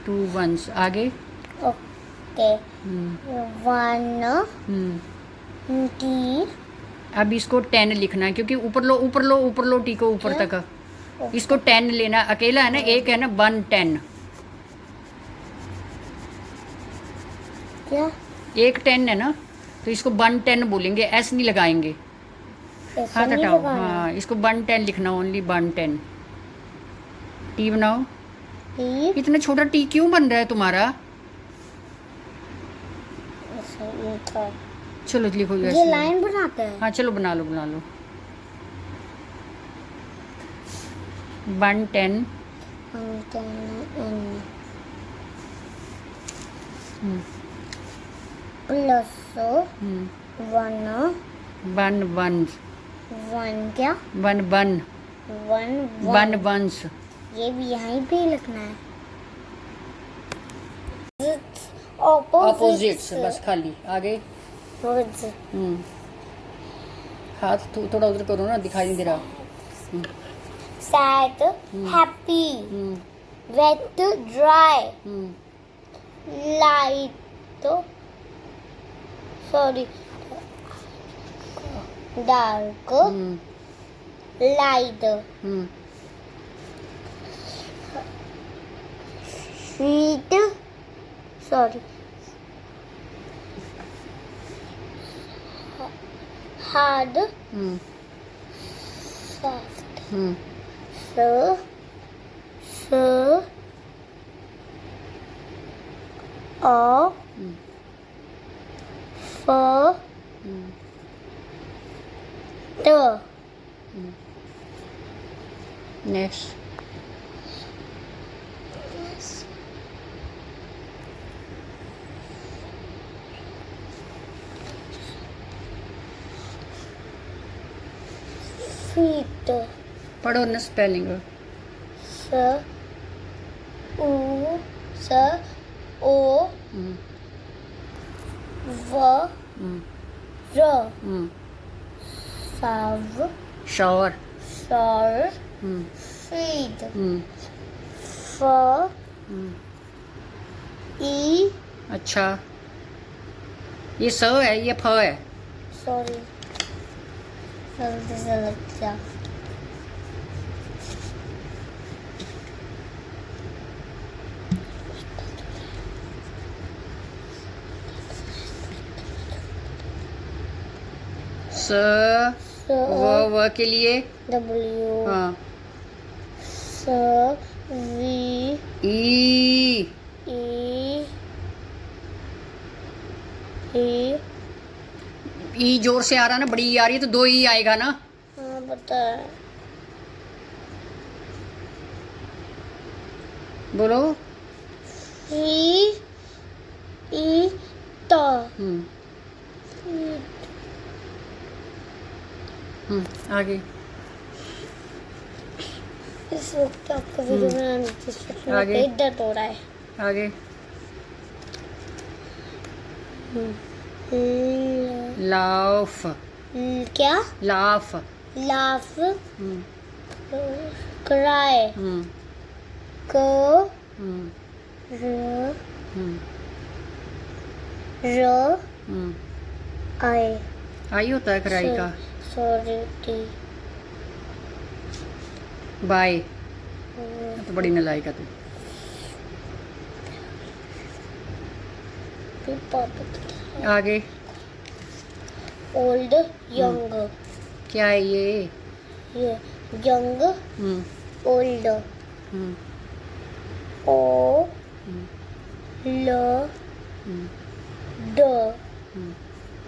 2 1s आगे। Okay. One T. अब इसको 10 लिखना है क्योंकि ऊपर लो ऊपर लो ऊपर लो टी को ऊपर क्या? तक। इसको 10 लेना अकेला है ना, एक है ना 1 10। क्या? एक 10 है ना, तो इसको 1 10 बोलेंगे, एस नहीं लगाएंगे। ऐसा हाथ नहीं हटाओ, लगाना। हाँ इसको 1 10 लिखना, ओनली 1 10। टी बनाओ। टी। इतना छोटा टी क्यों बन रहा है तुम्हारा? ऐसा नहीं था। चलो लिखो ये ऐसे। लाइन बनाते हैं। हाँ चलो बना लो बना लो। 1 10 प्लस वन। 1 1 वन क्या? 1 1 वन 1 1s। ये भी यहीं पे ही लिखना है। ऑपोजिट्स बस खाली आगे। हाथ थोड़ा उधर करो ना, दिखाई नहीं दे रहा। Sad, happy, wet, dry, light, sorry, dark, light, sweet, sorry, hard, soft, so o for the next. feet पढ़ो ना spelling. s u s o v r sav shower. sar feed f e अच्छा, ये स है, ये फ है। Sorry जल्दी से लग गया। स व के लिए W हाँ S V ई। E E ई जोर से आ रहा ना, बड़ी ई आ रही है तो 2 ई आएगा ना। हाँ पता है। बोलो। E E तो आगे। इस वक्त आपको वीडियो बनाने की सोचने आगे। पेट दर्द हो रहा है। आगे। लाफ। क्या? लाफ। लाफ क्राई क र र आई आई होता है कराई का। सॉरी टी बाय। तो बड़ी नलायक है तू। आगे। ओल्ड यंग क्या है ये? यंग ओल्ड ओ ल ड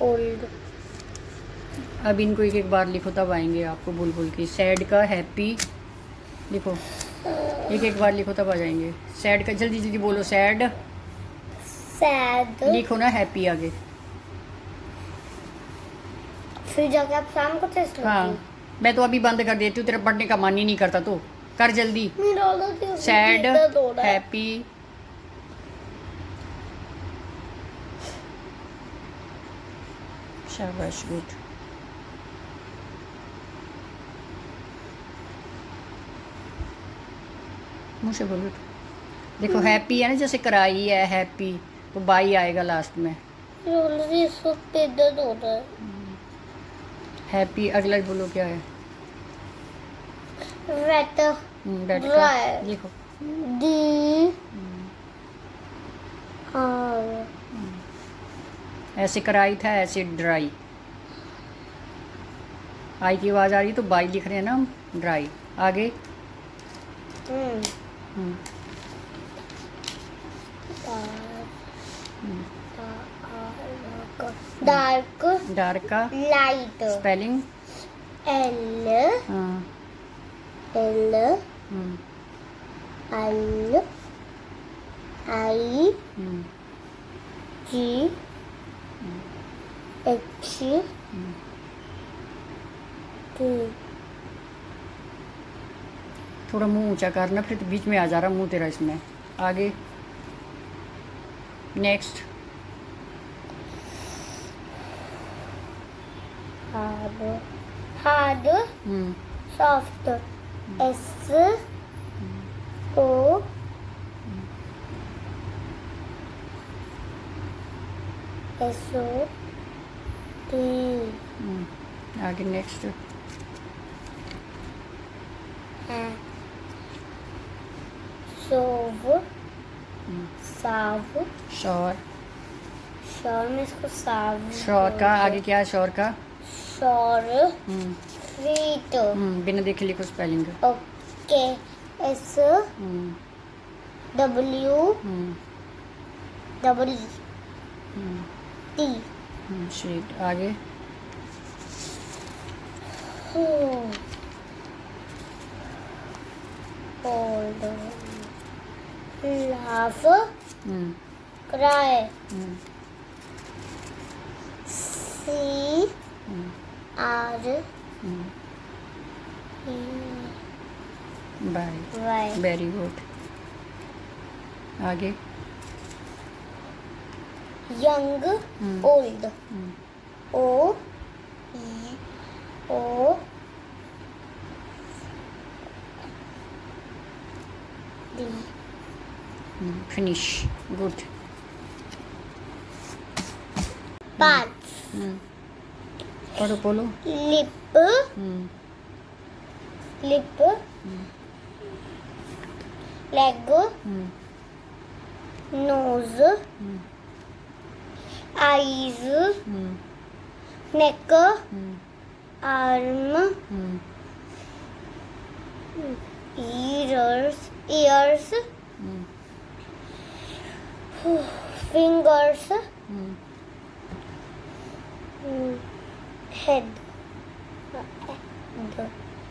ओल्ड। अब इनको एक एक बार लिखो तब आएंगे आपको बोल बोल के। सैड का हैप्पी लिखो, एक एक बार लिखो तब आ जाएंगे। सैड का जल्दी जल्दी बोलो। सैड सैड लिखो ना, हैप्पी आगे। फिर जाके आप शाम को टेस्ट करती। हाँ मैं तो अभी बंद कर देती हूँ, तेरा पढ़ने का मन ही नहीं करता तो कर जल्दी। सैड हैप्पी शाबाश गुड। मुझे बोलो। देखो हैप्पी है ना, जैसे कराई है हैप्पी, तो बाई आएगा लास्ट में। ऑलरेडी सब पे दर्द हो रहा है। हैप्पी अगला बोलो क्या है। रेड रेड का Red. लिखो। D R ऐसे कराई था, ऐसे ड्राई। आई की आवाज़ आ रही है तो बाई लिख रहे हैं ना हम, ड्राई। आगे हम्म, डार्क डार्क का लाइट स्पेलिंग। L हाँ, L hmm, L I hmm, G H T थोड़ा मुंह ऊंचा करना, फिर तो बीच में आ जा रहा मुंह तेरा इसमें। आगे next. hard soft S O S O T आगे नेक्स्ट। सोव साव शौर। शौर में इसको साव शौर का आगे क्या है, शौर का। शौर फीट बिना देखे लिखो spelling. Okay S W double T sheet. आगे hold laugh cry C R E बाय। Y very good. आगे young old O O D finish. Good. path पढ़ो बोलो। lip lip leg nose eyes neck arm ears fingers head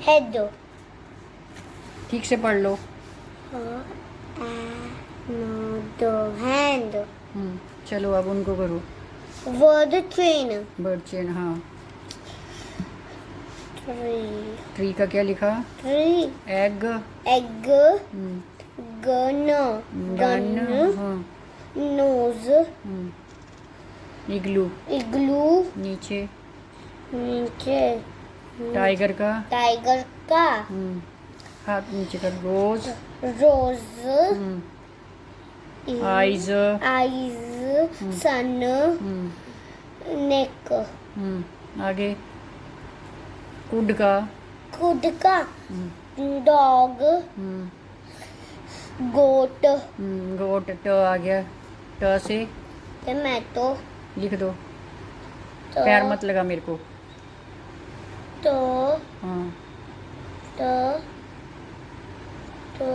head ठीक से पढ़ लो। hand चलो अब उनको करो। word train bird chain. हाँ, tree ट्री का क्या लिखा। tree egg. egg gun gun. हाँ, nose इग्लू। igloo नीचे नीचे टाइगर का। टाइगर का हाथ नीचे कर। रोज। रोज आइज। आईज सन नेक आगे कुड का। खुद का डॉग गोट गोट। ट आ गया। ट से टमाटो लिख दो। पैर मत लगा मेरे को। तो हाँ, तो तो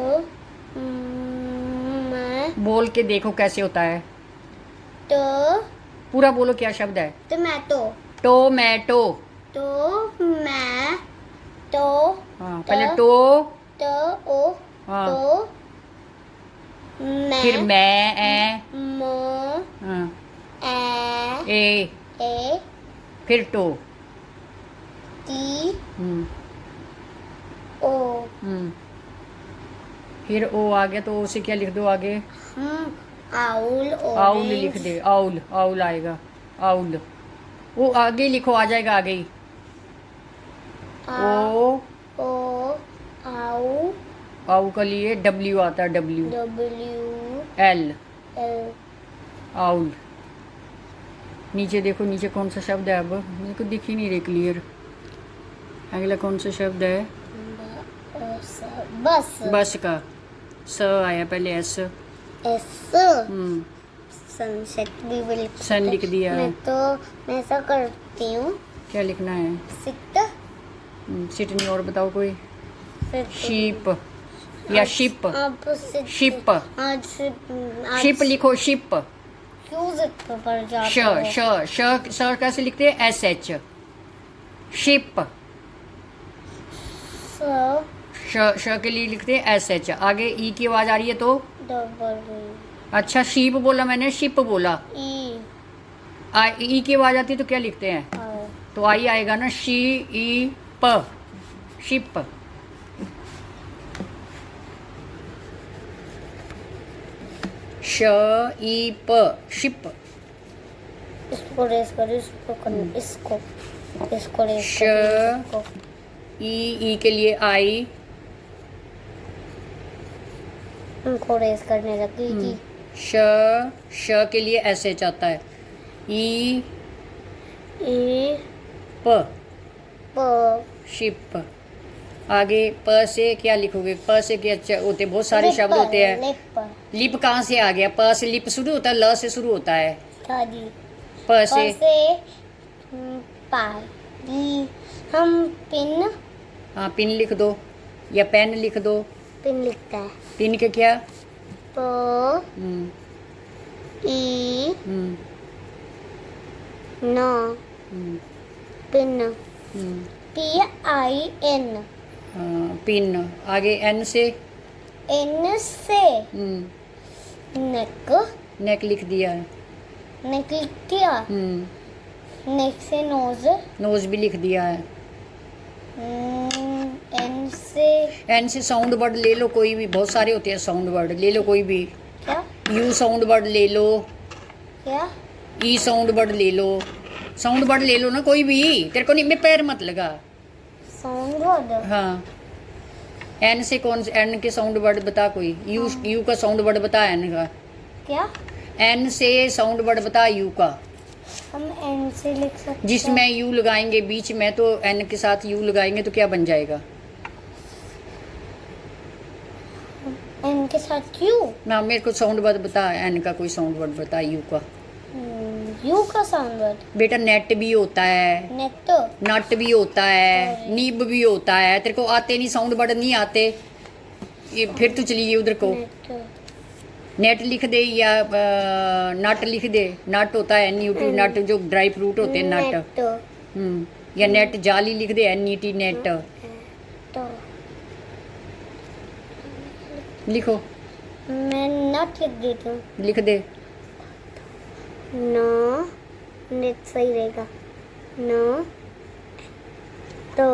मैं बोल के देखो कैसे होता है। तो पूरा बोलो क्या शब्द है। Tomato tomato. तो मैं तो हाँ, पहले टो। तो ओ हाँ, तो मैं फिर मैं ए। म हाँ, ए ए। फिर टो। टी हम्म, ओ फिर ओ आ गया तो ओ से क्या लिख दो आगे। आउल आउल लिख दे। आउल। आउल आएगा। आउल। वो आगे लिखो, आ जाएगा आगे ही। ओ ओ आउ आउ का लिए डब्ल्यू आता है, W. W L, L owl. नीचे देखो, नीचे कौन सा शब्द है? अब मेरे को दिख ही नहीं रही क्लियर। अगला कौन सा शब्द है? बस बस का स आया पहले, एस। S सनसेट भी लिख सन लिख दिया। मैं ऐसा करती हूँ। क्या लिखना है? सिट सिट नहीं, और बताओ कोई। फिर शीप या शिप। आप शिप, आज शिप लिखो, शिप। क्यों जिद पर जाते श हो? श श कैसे लिखते हैं? S H, ship. श के लिए लिखते हैं एस एच। आगे ई की आवाज आ रही है तो अच्छा, शीप बोला मैंने, शिप बोला। ई की आवाज आती है तो क्या लिखते हैं? तो आई आएगा ना, शी ई प, शिप। श ई प, शिप। इसको रेस करो, इसको रेस श करो, ई के लिए आई, इनको रेस करने लगी कि श के लिए ऐसे चाहता है, ई प, शिप। आगे प से क्या लिखोगे? प से क्या होते? बहुत सारे शब्द होते हैं। लिप कहाँ से आ गया? प से लिप शुरू होता है, ल से शुरू होता है। प से हम पिन, हाँ पिन लिख दो या पेन लिख दो। पिन लिखता है। पिन के क्या? प हम्म, ई हम्म, न हम्म, पिन, हम्म, PIN। हाँ, पिन। आगे एन से? N से नेक, नेक लिख दिया है। नेक लिख दिया। नेक से नोज, नोज भी लिख दिया है। एन से साउंड वर्ड ले लो कोई भी, बहुत सारे होते हैं साउंड वर्ड, ले लो कोई भी। क्या यू साउंड वर्ड ले लो, क्या ई साउंड वर्ड ले लो, साउंड वर्ड ले लो ना कोई भी। तेरे को नहीं, मैं पैर मत लगा। Sound word? हाँ, एन से कौन से? एन के साउंड वर्ड बता कोई। यू का साउंड वर्ड बता एन का। क्या? एन से साउंड वर्ड बता यू का। हम N से लिख सकते हैं। जिसमें यू लगाएंगे बीच में, तो एन के साथ यू लगाएंगे तो क्या बन जाएगा? N के साथ Q। ना, मेरे को साउंड वर्ड बता, एन का कोई साउंड वर्ड बता यू का। U का साउंड वर्ड? बेटा नेट भी होता है, नेट, नट भी होता है, नीब भी होता है। तेरे को आते नहीं साउंड वर्ड? नहीं आते ये, फिर तो चलिए उधर को। नेट लिख दे या नट लिख दे। नट होता है NUT, नट जो ड्राई फ्रूट होते हैं, नट। या नेट जाली लिख दे, NET, नेट। लिखो, मैं नट लिख देती हूँ। लिख दे। नो, नेट सही रहेगा। नो तो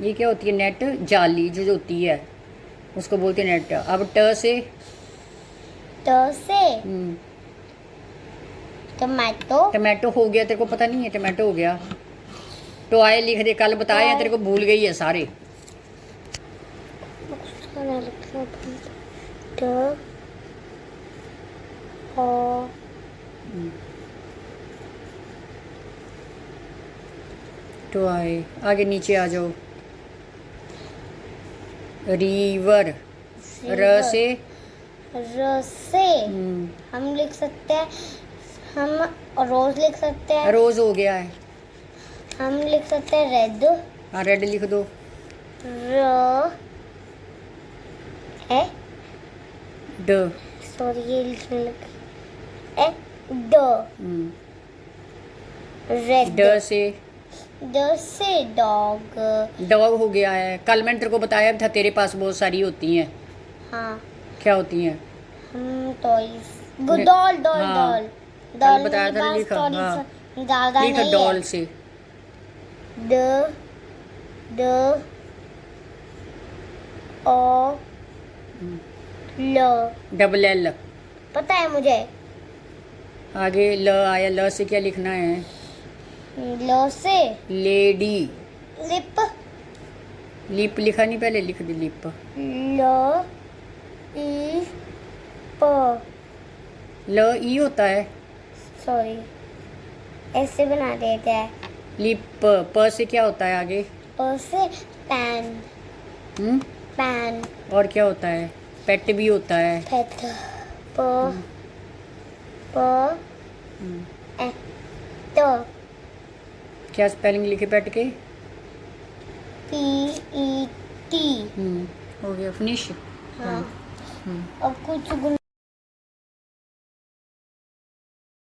ये क्या होती है? नेट जाली जो होती है उसको बोलते हैं नेट। अब ट से? टमाटो। टमाटो हो गया, तेरे को पता नहीं है? टमाटो हो गया। तो आए लिख दे, कल बताए हैं तेरे को, भूल गई है सारे। तो आए, आगे नीचे आ जाओ। रिवर, र से? र से हम लिख सकते हैं, हम रोज लिख सकते हैं। रोज हो गया है। हम लिख सकते हैं रेड। हाँ, रेड लिख दो। र ए ड, सॉरी ये लिखने लगी। ए ड, रेड। ड से? ड से डॉग। डॉग हो गया है। कल मैंने तेरे को बताया था तेरे पास बहुत सारी होती हैं। हाँ, क्या होती हैं? टॉयज। डॉल, डॉल, हाँ, डॉल। कल बताया था, लिखा। हाँ, ज्यादा लिखा नहीं डॉल है। से। ड ओ ल, डबल एल। पता है मुझे। आगे ल आया, ल से क्या लिखना है? ल से लेडी। लिप। लिप लिखा नहीं, पहले लिख दे लिप। ल ई प, ल ई होता है। सॉरी ऐसे बना देते हैं। लिप प से क्या होता है आगे? प से पैन, हम्म। पैन। और क्या होता है? पेट भी होता है। पेट, प प हम्म। ए तो क्या स्पेलिंग लिखे पेट के? P E T. हो गया, फिनिश। हाँ हम्म। अब कुछ